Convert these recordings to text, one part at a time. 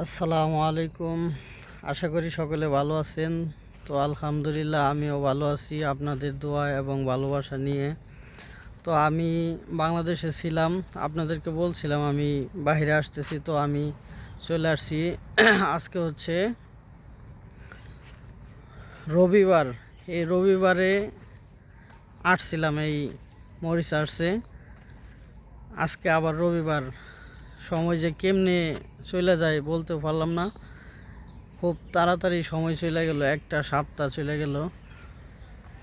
আসসালামু আলাইকুম। আশা করি সকলে ভালো আছেন। তো আলহামদুলিল্লাহ আমিও ভালো আছি আপনাদের দোয়া এবং ভালোবাসা নিয়ে। তো আমি বাংলাদেশে ছিলাম, আপনাদেরকে বলছিলাম আমি বাইরে আসতেছি, তো আমি চলে আসছি। আজকে হচ্ছে রবিবার। এই রবিবারে আসছিলাম এই মরিশাসে। আজকে আবার রবিবার, সময় যে কেমনে চলে যায় বলতেও পারলাম না। খুব তাড়াতাড়ি সময় চলে গেল, একটা সপ্তাহ চলে গেল।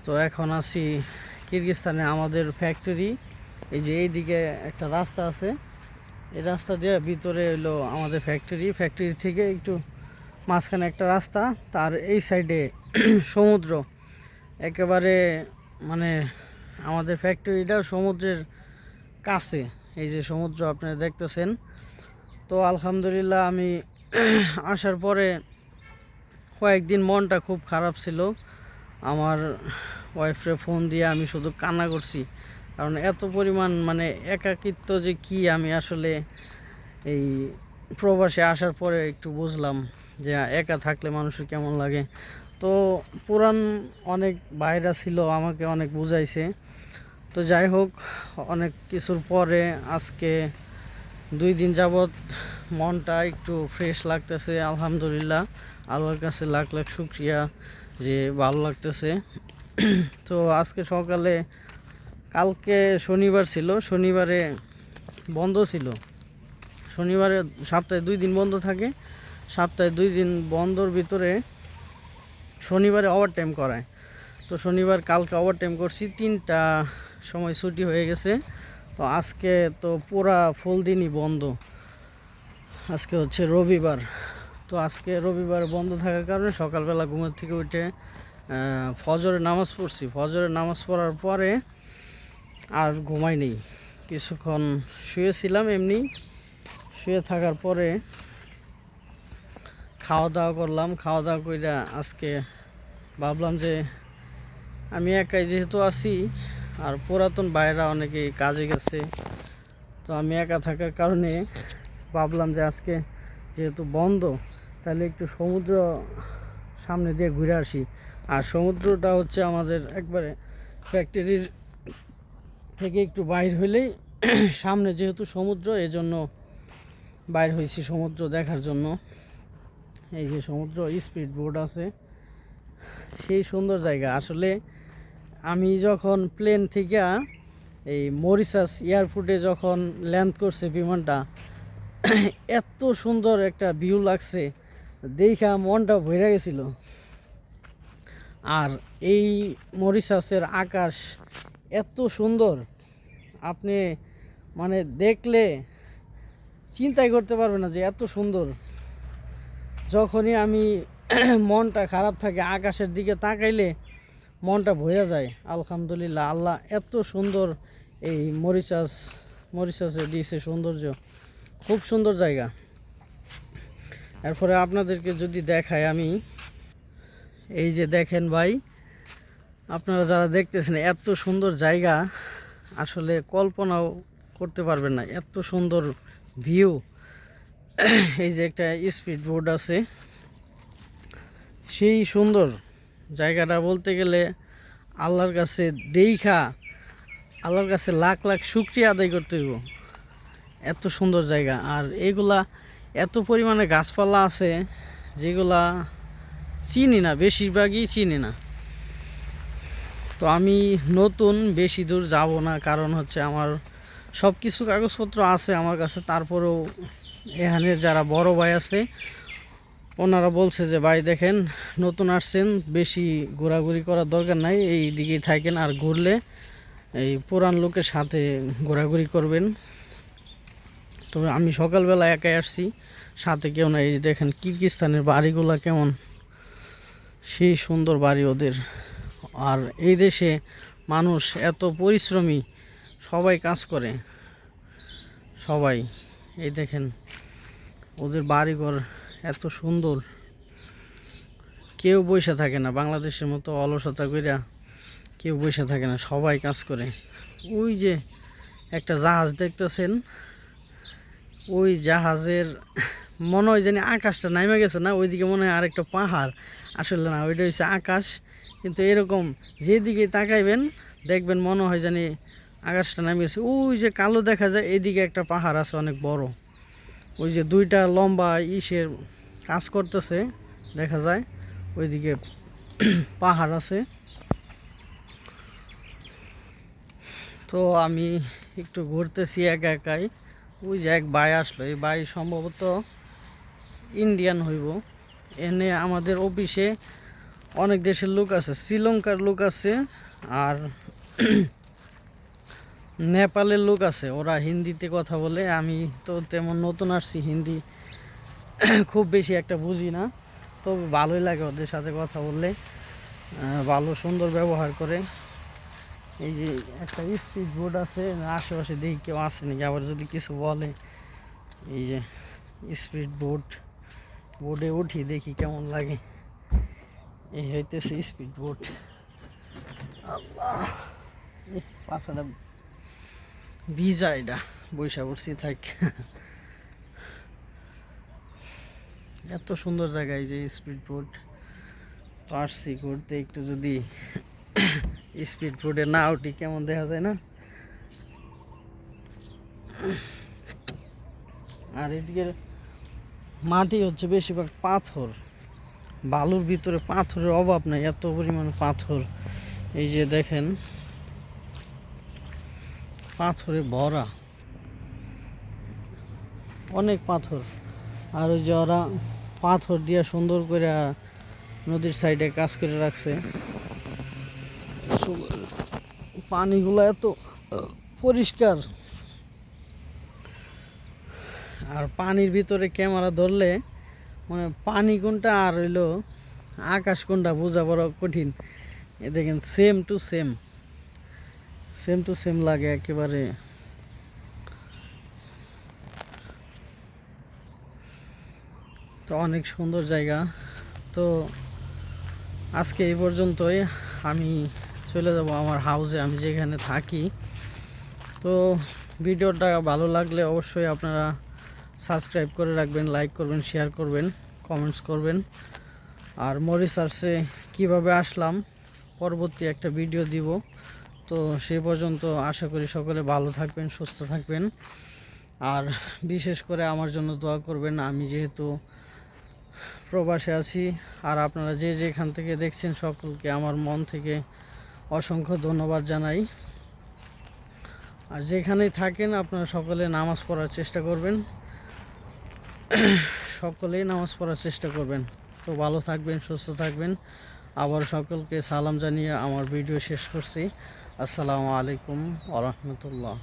তো এখন আছি কিরগিজস্তানে, আমাদের ফ্যাক্টরি। এই যে এইদিকে একটা রাস্তা আছে, এই রাস্তা দিয়ে ভিতরে হলো আমাদের ফ্যাক্টরি থেকে একটু মাঝখানে একটা রাস্তা, তার এই সাইডে সমুদ্র একেবারে, মানে আমাদের ফ্যাক্টরিটা সমুদ্রের কাছে। এই যে সমুদ্র আপনারা দেখতেছেন। তো আলহামদুলিল্লাহ আমি আসার পরে কয়েকদিন মনটা খুব খারাপ ছিল। আমার ওয়াইফরে ফোন দিয়ে আমি শুধু কান্না করছি, কারণ এত পরিমাণ মানে একাকিত্ব যে কি আমি আসলে এই প্রবাসে আসার পরে একটু বুঝলাম যে একা থাকলে মানুষের কেমন লাগে। তো পুরান অনেক ভাইরা ছিল, আমাকে অনেক বুঝাইছে। তো যাই হোক, অনেক কিছুর পরে আজকে 2 দিন যাবৎ মনটা একটু ফ্রেশ লাগতেছে। আলহামদুলিল্লাহ, আল্লাহর কাছে লাখ লাখ শুকরিয়া যে ভালো লাগতেছে। তো আজকে সকালে, কালকে শনিবার ছিল, শনিবারে বন্ধ ছিল। শনিবারে সপ্তাহে 2 দিন বন্ধ থাকে, সপ্তাহে 2 দিন বন্ধর ভিতরে শনিবারে ওভার টাইম করায়। তো শনিবার কালকে ওভার টাইম করছি, 3টা সময় ছুটি হয়ে গেছে। তো আজকে তো পুরা ফুল দিনই বন্ধ। আজকে হচ্ছে রবিবার। তো আজকে রবিবার বন্ধ থাকার কারণে সকালবেলা ঘুমের থেকে উঠে ফজরের নামাজ পড়ছি। ফজরের নামাজ পড়ার পরে আর ঘুমাই নেই, কিছুক্ষণ শুয়েছিলাম। এমনি শুয়ে থাকার পরে খাওয়া দাওয়া করলাম। খাওয়া দাওয়া করে আজকে ভাবলাম যে আমি একাই যেহেতু আছি, আর পুরাতন বাইরা অনেকেই কাজে গেছে, তো আমি একা থাকার কারণে ভাবলাম যে আজকে যেহেতু বন্ধ, তাহলে একটু সমুদ্র সামনে দিয়ে ঘুরে আসি। আর সমুদ্রটা হচ্ছে আমাদের একবারে ফ্যাক্টরির থেকে একটু বাইর হইলেই সামনে, যেহেতু সমুদ্র, এজন্য বাইর হয়েছি সমুদ্র দেখার জন্য। এই যে সমুদ্র, স্পিড বোট আছে, সেই সুন্দর জায়গা। আসলে আমি যখন প্লেন থেকে এই মরিশাস এয়ারপোর্টে যখন ল্যান্ড করছে বিমানটা, এত সুন্দর একটা ভিউ লাগছে, দেখা মনটা ভরে গেছিল। আর এই মরিশাসের আকাশ এত সুন্দর, আপনি মানে দেখলে চিন্তাই করতে পারবেন না যে এত সুন্দর। যখনই আমি মনটা খারাপ থাকে, আকাশের দিকে তাকাইলে মনটা ভরে যায়। আলহামদুলিল্লাহ, আল্লাহ এত সুন্দর এই মরিশাসে দিয়েছে সৌন্দর্য, খুব সুন্দর জায়গা। এরপরে আপনাদেরকে যদি দেখাই আমি, এই যে দেখেন ভাই, আপনারা যারা দেখতেছেন, এত সুন্দর জায়গা আসলে কল্পনাও করতে পারবেন না, এত সুন্দর ভিউ। এই যে একটা স্পিড বোট আছে, সেই সুন্দর জায়গাটা বলতে গেলে আল্লাহর কাছে আল্লাহর কাছে লাখ লাখ শুকরিয়া আদায় করতে হইব, এত সুন্দর জায়গা। আর এগুলা এত পরিমাণে গাছপালা আছে যেগুলা চিনি না, বেশিরভাগই চিনি না। তো আমি নতুন, বেশি দূর যাব না, কারণ হচ্ছে আমার সব কিছু কাগজপত্র আছে আমার কাছে। তারপরেও এখানের যারা বড় ভাই আছে, ওনারা বলছে যে ভাই দেখেন, নতুন আসছেন, বেশি ঘোরাঘুরি করার দরকার নাই, এই দিকেই থাকেন, আর ঘুরলে এই পুরান লোকের সাথে ঘোরাঘুরি করবেন। তবে আমি সকালবেলা একাই আসছি, সাথে কেউ নাই। এই যে দেখেন কিরগিজস্তানের বাড়িগুলা কেমন, সেই সুন্দর বাড়ি ওদের। আর এই দেশে মানুষ এত পরিশ্রমী, সবাই কাজ করে, সবাই। এই দেখেন ওদের বাড়িঘর এত সুন্দর, কেউ বসে থাকে না, বাংলাদেশের মতো অলসতা কইরা কেউ বসে থাকে না, সবাই কাজ করে। ওই যে একটা জাহাজ দেখতেছেন, ওই জাহাজের মনে হয় জানি আকাশটা নামে গেছে না, ওইদিকে মনে হয় আরেকটা পাহাড়, আসলে না ওইটা হচ্ছে আকাশ। কিন্তু এরকম যেদিকে তাকাইবেন দেখবেন মনে হয় জানি আকাশটা নামে গেছে। ওই যে কালো দেখা যায়, এইদিকে একটা পাহাড় আছে অনেক বড়, ওই যে দুইটা লম্বা ইসের কাজ করতেছে দেখা যায়, ওইদিকে পাহাড় আছে। তো আমি একটু ঘুরতেছি একা একাই। ওই যে এক ভাই আসলো, এই ভাই সম্ভবত ইন্ডিয়ান হইব। এনে আমাদের অফিসে অনেক দেশের লোক আছে, শ্রীলঙ্কার লোক আছে আর নেপালের লোক আছে, ওরা হিন্দিতে কথা বলে। আমি তো তেমন নতুন আসছি, হিন্দি খুব বেশি একটা বুঝি না, তবে ভালোই লাগে ওদের সাথে কথা বললে, ভালো সুন্দর ব্যবহার করে। এই যে একটা স্পিড বোট আছে, আশেপাশে দেখি কেউ আসে নাকি, আবার যদি কিছু বলে। এই যে স্পিড বোট, বোটে উঠি দেখি কেমন লাগে। এই হইতেছে স্পিড বোট। আল্লাহ, পাশাটা ভিজা, এটা বৈশা পড়ছি থাক। এত সুন্দর জায়গায় যে স্পিড বোট, তো আসছি ঘুরতে, একটু যদি স্পিড বোটে না উঠি কেমন দেখা যায় না। আর এদিকে মাটি হচ্ছে বেশিরভাগ পাথর, বালুর ভিতরে পাথরের অভাব নাই, এত পরিমাণ পাথর। এই যে দেখেন পাথরে ভরা, অনেক পাথর। আর ওই যে ওরা পাথর দিয়ে সুন্দর করে নদীর সাইডে কাজ করে রাখছে। পানিগুলো এত পরিষ্কার, আর পানির ভিতরে ক্যামেরা ধরলে মানে পানি কোনটা আর হইলো আকাশ কোনটা বোঝা বড় কঠিন। এ দেখেন same to same, same to same লাগে একেবারে। তো অনেক সুন্দর জায়গা। তো আজকে এই পর্যন্তই, আমি চলে যাব আমার হাউসে, আমি যেখানে থাকি। তো ভিডিওটা ভালো লাগলে অবশ্যই আপনারা সাবস্ক্রাইব করে রাখবেন, লাইক করবেন, শেয়ার করবেন, কমেন্টস করবেন। আর মরিশাসে কিভাবে আসলাম পরবর্তী একটা ভিডিও দিব। তো সেই পর্যন্ত আশা করি সকলে ভালো থাকবেন, সুস্থ থাকবেন। আর বিশেষ করে আমার জন্য দোয়া করবেন, আমি যেহেতু প্রবাসে আছি। আর আপনারা যে যেখান থেকে দেখছেন সকলকে আমার মন থেকে অসংখ্য ধন্যবাদ জানাই। আর যেখানেই থাকেন আপনারা সকলে নামাজ পড়ার চেষ্টা করবেন, সকলেই নামাজ পড়ার চেষ্টা করবেন। তো ভালো থাকবেন, সুস্থ থাকবেন। আবার সকলকে সালাম জানিয়ে আমার ভিডিও শেষ করছি। আসসালামু আলাইকুম ওয়া রাহমাতুল্লাহ।